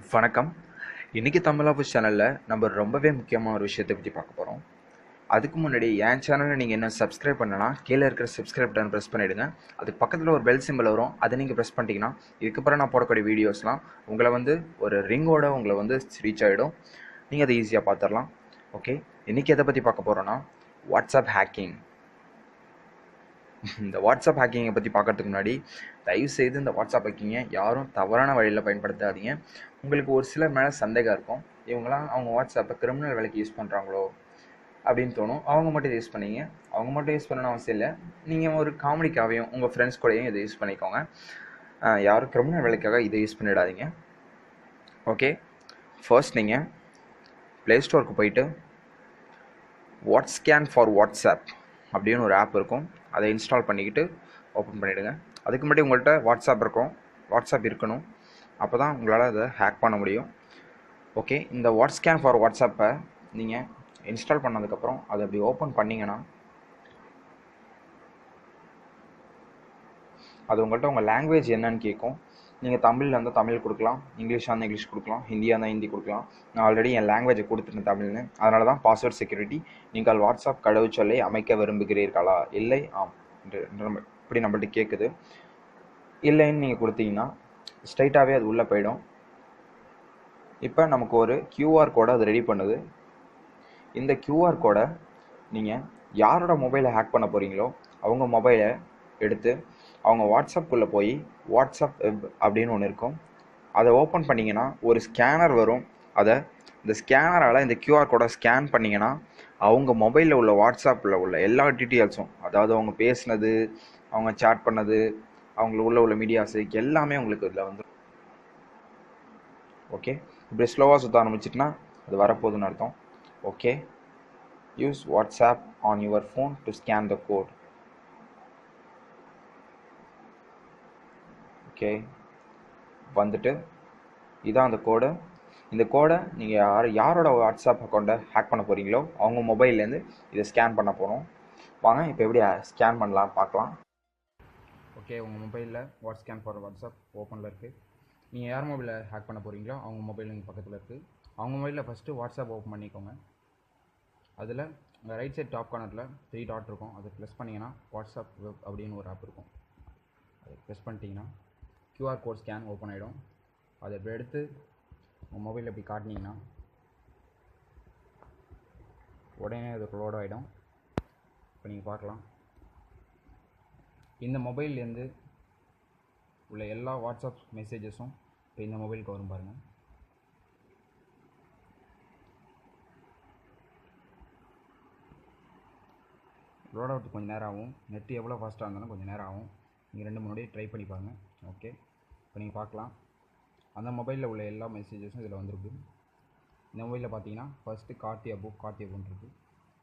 வணக்கம். இன்னைக்கு தமிழா புஷ் சேனல்ல நம்ம ரொம்பவே முக்கியமான ஒரு விஷயத்தை பற்றி பார்க்க போகிறோம். அதுக்கு முன்னாடி என் சேனலை நீங்கள் என்ன சப்ஸ்கிரைப் பண்ணனா கீழே இருக்கிற சப்ஸ்கிரைப் பட்டன் ப்ரெஸ் பண்ணிவிடுங்க. அதுக்கு பக்கத்தில் ஒரு பெல் சிம்பிள் வரும், அதை நீங்கள் ப்ரெஸ் பண்ணிட்டீங்கன்னா இதுக்கப்புறம் நான் போடக்கூடிய வீடியோஸ்லாம் ஒரு ரிங்கோட உங்களை ரீச் ஆகிடும். நீங்கள் அதை ஈஸியாக பார்த்துடலாம். ஓகே, இன்றைக்கி எதை பற்றி பார்க்க போகிறோன்னா வாட்ஸ்அப் ஹேக்கிங். இந்த வாட்ஸ்அப் ஹேக்கிங்கை பற்றி பார்க்கறதுக்கு முன்னாடி தயவுசெய்து இந்த வாட்ஸ்அப் ஹேக்கிங்கை யாரும் தவறான வழியில் பயன்படுத்தாதீங்க. உங்களுக்கு ஒரு சிலர் மேலே சந்தேகம் இருக்கும், இவங்களாம் அவங்க வாட்ஸ்அப்பை கிரிமினல் வேலைக்கு யூஸ் பண்ணுறாங்களோ அப்படின்னு தோணும். அவங்க மட்டும் இதை யூஸ் பண்ணிங்க. அவங்க மட்டும் யூஸ் பண்ணணும்னு அவசியம் இல்லை. நீங்கள் ஒரு காமெடிக்காகவும் உங்கள் ஃப்ரெண்ட்ஸ் கூடயும் இதை யூஸ் பண்ணிக்கோங்க. யாரும் கிரிமினல் வேலைக்காக இதை யூஸ் பண்ணிடாதீங்க. ஓகே, ஃபர்ஸ்ட் நீங்கள் ப்ளே ஸ்டோருக்கு போயிட்டு வாட்ஸ்கேன் ஃபார் வாட்ஸ்அப் அப்படின்னு ஒரு ஆப் இருக்கும், அதை இன்ஸ்டால் பண்ணிக்கிட்டு ஓப்பன் பண்ணிவிடுங்க. அதுக்கு முன்னாடி உங்கள்கிட்ட வாட்ஸ்அப் இருக்கணும். அப்போ தான் உங்களால் அதை ஹேக் பண்ண முடியும். ஓகே, இந்த வாட்ஸ்கேன் ஃபார் வாட்ஸ்அப்பை நீங்கள் இன்ஸ்டால் பண்ணதுக்கப்புறம் அதை அப்படி ஓப்பன் பண்ணிங்கன்னா அது உங்கள்கிட்ட உங்கள் லாங்குவேஜ் என்னன்னு கேட்கும். நீங்கள் தமிழில் இருந்தால் தமிழ் கொடுக்கலாம், இங்கிலீஷாக இருந்தால் இங்கிலீஷ் கொடுக்கலாம், ஹிந்தியாக இருந்தால் ஹிந்தி கொடுக்கலாம். நான் ஆல்ரெடி என் லாங்குவேஜை கொடுத்துட்டேன் தமிழ்னு. அதனால தான் பாஸ்வேர்ட் செக்யூரிட்டி, நீங்கள் வாட்ஸ்அப் கடவுச்சொல்லை அமைக்க விரும்புகிறீர்களா, இல்லை ஆம் இப்படி நம்மள்ட்ட கேட்குது. இல்லைன்னு நீங்கள் கொடுத்தீங்கன்னா ஸ்ட்ரைட்டாகவே அது உள்ளே போயிடும். இப்போ நமக்கு ஒரு QR கோடை அது ரெடி பண்ணுது. இந்த QR கோடை நீங்கள் யாரோட மொபைலை ஹேக் பண்ண போகிறீங்களோ அவங்க மொபைலை எடுத்து அவங்க வாட்ஸ்அப்புக்குள்ளே போய் வாட்ஸ்அப் வெப் அப்படின்னு ஒன்று இருக்கும், அதை ஓப்பன் பண்ணிங்கன்னா ஒரு ஸ்கேனர் வரும். இந்த ஸ்கேனரால் இந்த QR கோடை ஸ்கேன் பண்ணிங்கன்னா அவங்க மொபைலில் உள்ள வாட்ஸ்அப்பில் உள்ள எல்லா டீட்டெயில்ஸும், அதாவது அவங்க பேசினது, அவங்க சேட் பண்ணது, அவங்களுக்கு உள்ள மீடியாஸு எல்லாமே உங்களுக்கு இதில் வந்துடும். ஓகே, இப்படி ஸ்லோவாக சுற்ற ஆரம்பிச்சிட்டுனா அது வரப்போகுதுன்னு அர்த்தம். Okay, use WhatsApp on your phone to scan the code. Okay, வந்துட்டு இதான் அந்த கோடு. இந்த கோடை நீங்கள் யாரோட வாட்ஸ்அப் அக்கௌண்ட்டை ஹேக் பண்ண போகிறீங்களோ அவங்க மொபைல்லேருந்து இதை ஸ்கேன் பண்ண போகிறோம். வாங்க இப்போ எப்படி ஸ்கேன் பண்ணலாம் பார்க்கலாம். ஓகே, உங்கள் மொபைலில் வாட்ஸ்கேன் ஃபார் வாட்ஸ்அப் ஓப்பனில் இருக்குது. நீங்கள் யார் மொபைலில் ஹேக் பண்ண போகிறீங்களோ அவங்க மொபைல் இங்கே பக்கத்தில் இருக்குது. அவங்க மொபைலில் ஃபஸ்ட்டு வாட்ஸ்அப் ஓப்பன் பண்ணிக்கோங்க. அதில் உங்கள் ரைட் சைட் டாப் கார்னரில் 3 டாட் இருக்கும், அதை ப்ரெஸ் பண்ணிங்கன்னா வாட்ஸ்அப் வெப் அப்படின்னு ஒரு ஆப் இருக்கும். அதை ப்ரெஸ் பண்ணிட்டீங்கன்னா QR கோட் ஸ்கேன் ஓப்பன் ஆகிடும். அதை இப்போ எடுத்து உங்கள் மொபைலில் இப்படி காட்டினீங்கன்னா உடனே அது லோட் ஆகிடும். இப்போ நீங்கள் பார்க்கலாம், இந்த மொபைல்லேருந்து உள்ள எல்லா வாட்ஸ்அப் மெசேஜஸும் இப்போ இந்த மொபைலுக்கு வரும் பாருங்கள். லோட் அவுட் கொஞ்சம் நேரம் ஆகும். நெட் எவ்வளோ ஃபாஸ்ட்டாக இருந்தாலும் கொஞ்சம் நேரம் ஆகும். நீங்கள் 2-3 முன்னாடி ட்ரை பண்ணி பாருங்கள். ஓகே, இப்போ நீங்கள் பார்க்கலாம், அந்த மொபைலில் உள்ள எல்லா மெசேஜஸும் இதில் வந்துருக்கு. இந்த மொபைலில் பார்த்தீங்கன்னா ஃபஸ்ட்டு கார்த்தி அபுன்னு இருக்குது.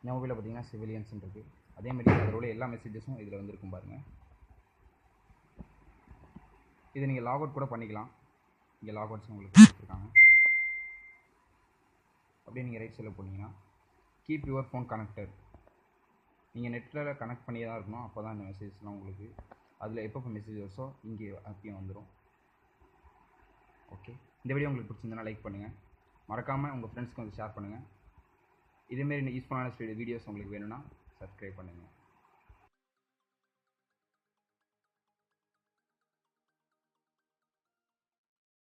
இந்த மொபைலில் பார்த்தீங்கன்னா சிவிலியன்ஸ்ன்னு இருக்குது. அதேமாதிரி அதில் உள்ள எல்லா மெசேஜஸும் இதில் வந்துருக்கும் பாருங்கள். இதை நீங்கள் லாக் அவுட் கூட பண்ணிக்கலாம். இங்கே லாக் அவுட்ஸ் உங்களுக்கு கொடுத்துருக்காங்க. அப்படியே நீங்கள் ரைட் சைடில் போனீங்கன்னா கீப் யுவர் ஃபோன் கனெக்டட். நீங்கள் நெட்டில் கனெக்ட் பண்ணியே தான் இருக்கணும், அப்போ தான் இந்த மெசேஜ்லாம் உங்களுக்கு அதில் எப்போ மெசேஜ் வருஷோ இங்கே அப்பயும் வந்துடும். ஓகே, இந்த வீடியோ உங்களுக்கு பிடிச்சிருந்தனா லைக் பண்ணுங்கள், மறக்காமல் உங்கள் ஃப்ரெண்ட்ஸ்க்கு வந்து ஷேர் பண்ணுங்கள். இதேமாரி யூஸ்ஃபுல்லான வீடியோஸ் உங்களுக்கு வேணும்னா சப்ஸ்கிரைப் பண்ணுங்கள்.